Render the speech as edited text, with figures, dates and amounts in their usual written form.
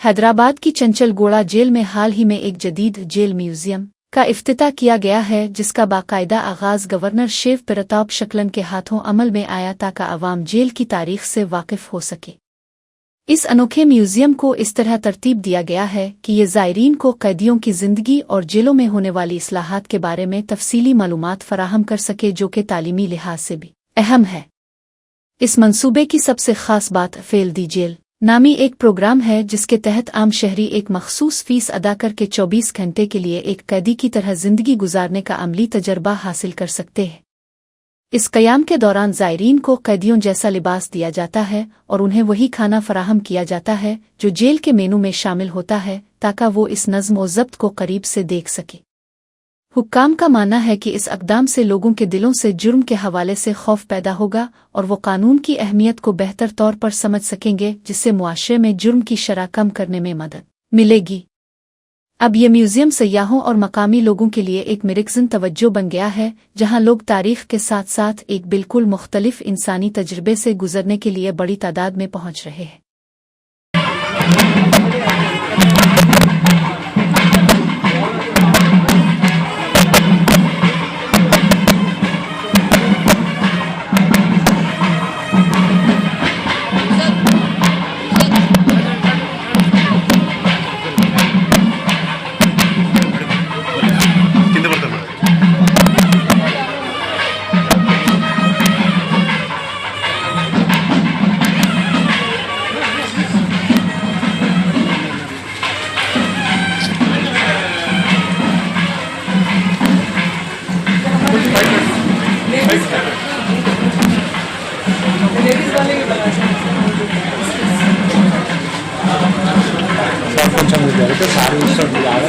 हैदराबाद की चंचलगोड़ा जेल में हाल ही में एक जदीद जेल म्यूजियम का इफ्तिताह किया गया है, जिसका बाकायदा आगाज गवर्नर शिव प्रताप शुक्लन के हाथों अमल में आया ताकि अवाम जेल की तारीख से वाकिफ हो सके। इस अनोखे म्यूजियम को इस तरह तरतीब दिया गया है कि ये ज़ायरीन को कैदियों की ज़िंदगी और जेलों में होने वाली इस्लाहात के बारे में तफसीली मालूमात फराहम कर सके, जो कि तालीमी लिहाज से भी अहम है। इस मंसूबे की सबसे ख़ास बात फेल दी जेल नामी एक प्रोग्राम है, जिसके तहत आम शहरी एक मखसूस फीस अदा करके 24 घंटे के लिए एक कैदी की तरह जिंदगी गुजारने का अमली तजर्बा हासिल कर सकते हैं। इस क़याम के दौरान ज़ायरीन को कैदियों जैसा लिबास दिया जाता है और उन्हें वही खाना फराहम किया जाता है जो जेल के मेनू में शामिल होता है, ताकि वो इस नज़्म व ज़ब्त को करीब से देख सके। हुक्काम का मानना है कि इस अक़दाम से लोगों के दिलों से जुर्म के हवाले से खौफ पैदा होगा और वो कानून की अहमियत को बेहतर तौर पर समझ सकेंगे, जिससे मुआशरे में जुर्म की शरह कम करने में मदद मिलेगी। अब ये म्यूजियम सयाहों और मकामी लोगों के लिए एक मरकज़ी तवज्जो बन गया है, जहां लोग तारीख़ के साथ साथ एक बिल्कुल मुख्तलिफ इंसानी तजर्बे से गुजरने के लिए बड़ी तादाद में पहुंच रहे हैं। కొంచెం జరిగితే సారీ ఇస్తుంది కాదు